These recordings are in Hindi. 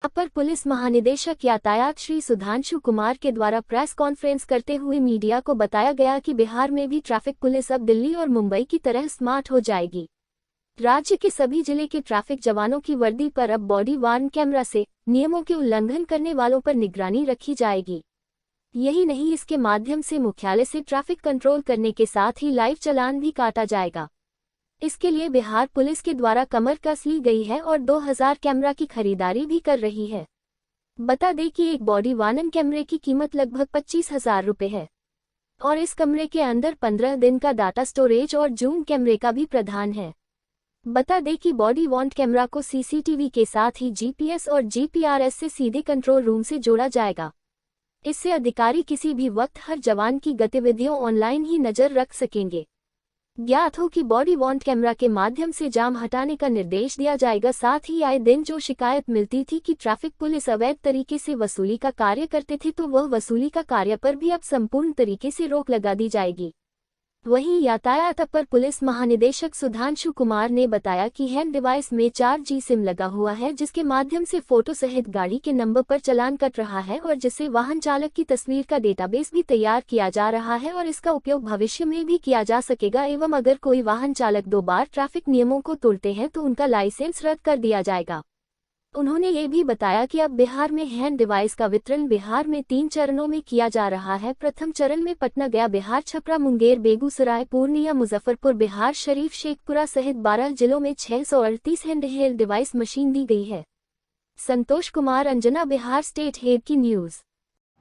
अपर पुलिस महानिदेशक यातायात श्री सुधांशु कुमार के द्वारा प्रेस कॉन्फ्रेंस करते हुए मीडिया को बताया गया कि बिहार में भी ट्रैफिक पुलिस अब दिल्ली और मुंबई की तरह स्मार्ट हो जाएगी। राज्य के सभी जिले के ट्रैफिक जवानों की वर्दी पर अब बॉडी वार्न कैमरा से नियमों के उल्लंघन करने वालों पर निगरानी रखी जाएगी। यही नहीं, इसके माध्यम से मुख्यालय से ट्रैफिक कंट्रोल करने के साथ ही लाइव चालान भी काटा जाएगा। इसके लिए बिहार पुलिस के द्वारा कमर कस ली गई है और 2000 कैमरा की खरीदारी भी कर रही है। बता दें कि एक बॉडी वार्न कैमरे की कीमत लगभग 25,000 रुपये है और इस कमरे के अंदर 15 दिन का डाटा स्टोरेज और जूम कैमरे का भी प्रावधान है। बता दें कि बॉडी वार्न कैमरा को सीसीटीवी के साथ ही जीपीएस और जीपीआरएस से सीधे कंट्रोल रूम से जोड़ा जाएगा। इससे अधिकारी किसी भी वक्त हर जवान की गतिविधियों ऑनलाइन ही नजर रख सकेंगे। ज्ञात हो कि बॉडी वार्न कैमरा के माध्यम से जाम हटाने का निर्देश दिया जाएगा। साथ ही आए दिन जो शिकायत मिलती थी कि ट्रैफिक पुलिस अवैध तरीके से वसूली का कार्य करते थे, तो वह वसूली का कार्य पर भी अब संपूर्ण तरीके से रोक लगा दी जाएगी। वहीं यातायात अपर पुलिस महानिदेशक सुधांशु कुमार ने बताया कि हैंड डिवाइस में 4G सिम लगा हुआ है, जिसके माध्यम से फोटो सहित गाड़ी के नंबर पर चालान कट रहा है और जिससे वाहन चालक की तस्वीर का डेटाबेस भी तैयार किया जा रहा है और इसका उपयोग भविष्य में भी किया जा सकेगा। एवं अगर कोई वाहन चालक 2 बार ट्रैफिक नियमों को तोड़ते हैं तो उनका लाइसेंस रद्द कर दिया जाएगा। उन्होंने ये भी बताया कि अब बिहार में हैंड डिवाइस का वितरण बिहार में 3 चरणों में किया जा रहा है। प्रथम चरण में पटना, गया, बिहार, छपरा, मुंगेर, बेगूसराय, पूर्णिया, मुजफ्फरपुर, बिहार शरीफ, शेखपुरा सहित 12 जिलों में 638 हैंड हेल्ड डिवाइस मशीन दी गई है। संतोष कुमार, अंजना, बिहार स्टेट हेड की न्यूज।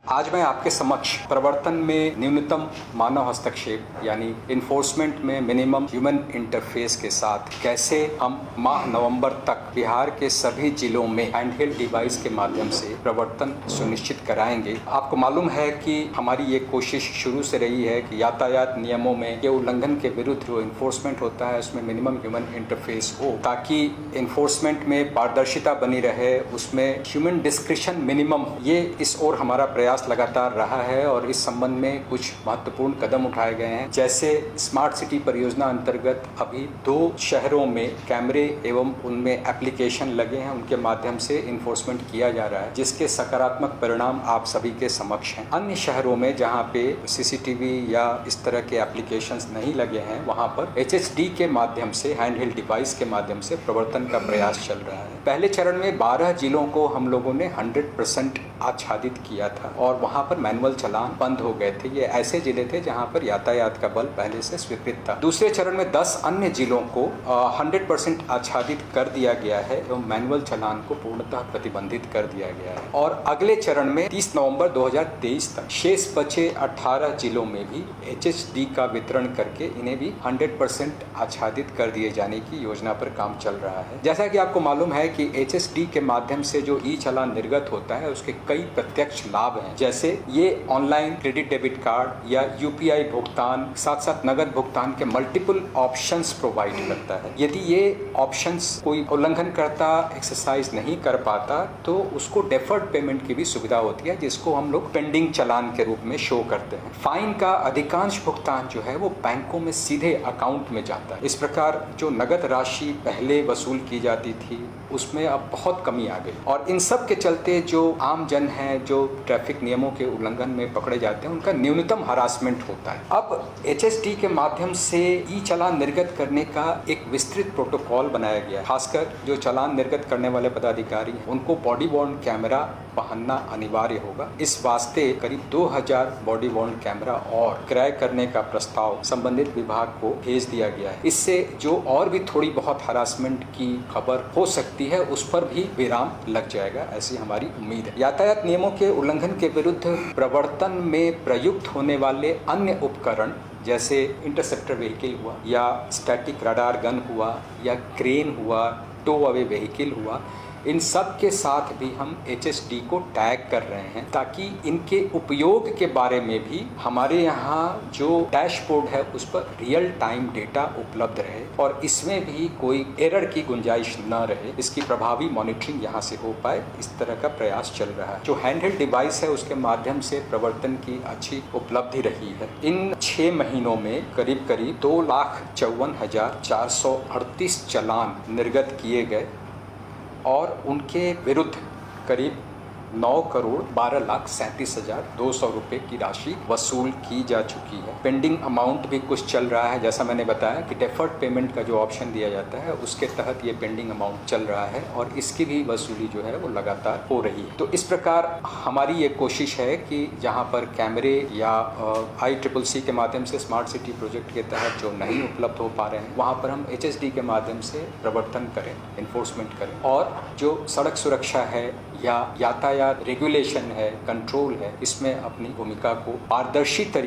आज मैं आपके समक्ष प्रवर्तन में न्यूनतम मानव हस्तक्षेप यानी इन्फोर्समेंट में मिनिमम ह्यूमन इंटरफेस के साथ कैसे हम माह नवंबर तक बिहार के सभी जिलों में हैंडहेल्ड डिवाइस के माध्यम से प्रवर्तन सुनिश्चित कराएंगे। आपको मालूम है कि हमारी ये कोशिश शुरू से रही है कि यातायात नियमों में ये उल्लंघन के विरुद्ध जो इन्फोर्समेंट होता है उसमें मिनिमम ह्यूमन इंटरफेस हो, ताकि इन्फोर्समेंट में पारदर्शिता बनी रहे, उसमें ह्यूमन डिस्क्रिशन मिनिमम। ये इस ओर हमारा प्रयास लगातार रहा है और इस संबंध में कुछ महत्वपूर्ण कदम उठाए गए हैं। जैसे स्मार्ट सिटी परियोजना अंतर्गत अभी 2 शहरों में कैमरे एवं उनमें एप्लीकेशन लगे हैं, उनके माध्यम से इन्फोर्समेंट किया जा रहा है, जिसके सकारात्मक परिणाम आप सभी के समक्ष हैं। अन्य शहरों में जहां पे सीसीटीवी या इस तरह के एप्लीकेशंस नहीं लगे हैं, वहां पर HHD के माध्यम से, हैंडहेल्ड डिवाइस के माध्यम से प्रवर्तन का प्रयास चल रहा है। पहले चरण में 12 जिलों को हम लोगों ने 100% आच्छादित किया था और वहां पर मैनुअल चालान बंद हो गए थे। ये ऐसे जिले थे जहां पर यातायात का बल पहले से स्वीकृत था। दूसरे चरण में 10 अन्य जिलों को 100% आच्छादित कर दिया गया है एवं मैनुअल चालान को पूर्णतः प्रतिबंधित कर दिया गया है। और अगले चरण में 30 नवंबर 2023 तक शेष बचे 18 जिलों में भी HHD का वितरण करके इन्हें भी 100% आच्छादित कर दिए जाने की योजना पर काम चल रहा है। जैसा कि आपको मालूम है कि HHD के माध्यम से जो ई चालान निर्गत होता है उसके कई प्रत्यक्ष लाभ हैं। जैसे ये ऑनलाइन क्रेडिट डेबिट कार्ड या UPI भुगतान, साथ साथ नगद भुगतान के मल्टीपल ऑप्शंस प्रोवाइड करता है। यदि ये ऑप्शंस कोई उल्लंघन करता एक्सरसाइज नहीं कर पाता तो उसको डेफर्ड पेमेंट की भी सुविधा होती है, जिसको हम लोग पेंडिंग चालान के रूप में शो करते हैं। फाइन का अधिकांश भुगतान जो है वो बैंकों में सीधे अकाउंट में जाता है। इस प्रकार जो नगद राशि पहले वसूल की जाती थी उसमें अब बहुत कमी आ गई और इन सब के चलते जो आम जन है, जो ट्रैफिक नियमों के उल्लंघन में पकड़े जाते हैं, उनका न्यूनतम हरासमेंट होता है। अब HHD के माध्यम से ई चालान निर्गत करने का एक विस्तृत प्रोटोकॉल बनाया गया है। खासकर जो चालान निर्गत करने वाले पदाधिकारी हैं उनको बॉडी वार्न कैमरा पहनना अनिवार्य होगा। इस वास्ते करीब 2000 बॉडी वार्न कैमरा और क्रय करने का प्रस्ताव संबंधित विभाग को भेज दिया गया है। इससे जो और भी थोड़ी बहुत हरासमेंट की खबर हो सकती है उस पर भी विराम लग जाएगा, ऐसी हमारी उम्मीद है। यातायात नियमों के उल्लंघन के विरुद्ध प्रवर्तन में प्रयुक्त होने वाले अन्य उपकरण जैसे इंटरसेप्टर व्हीकल हुआ या स्टैटिक रडार गन हुआ या क्रेन हुआ, टो अवे व्हीकल हुआ, इन सब के साथ भी हम HHD को टैग कर रहे हैं ताकि इनके उपयोग के बारे में भी हमारे यहाँ जो डैशबोर्ड है उस पर रियल टाइम डेटा उपलब्ध रहे और इसमें भी कोई एरर की गुंजाइश न रहे। इसकी प्रभावी मॉनिटरिंग यहाँ से हो पाए, इस तरह का प्रयास चल रहा है। जो हैंडहेल्ड डिवाइस है उसके माध्यम से प्रवर्तन की अच्छी उपलब्धि रही है। इन 6 महीनों में करीब 2,54,438 चालान निर्गत किए गए और उनके विरुद्ध करीब 9,12,37,200 रुपए की राशि वसूल की जा चुकी है। पेंडिंग अमाउंट भी कुछ चल रहा है, जैसा मैंने बताया कि डेफर्ड पेमेंट का जो ऑप्शन दिया जाता है उसके तहत ये पेंडिंग अमाउंट चल रहा है और इसकी भी वसूली जो है वो लगातार हो रही है। तो इस प्रकार हमारी ये कोशिश है कि जहाँ पर कैमरे या ICCC के माध्यम से स्मार्ट सिटी प्रोजेक्ट के तहत जो नहीं उपलब्ध हो पा रहे हैं वहाँ पर हम HSD के माध्यम से प्रवर्तन करें, इन्फोर्समेंट करें और जो सड़क सुरक्षा है या यातायात रेगुलेशन है, कंट्रोल है, इसमें अपनी भूमिका को पारदर्शी तरीके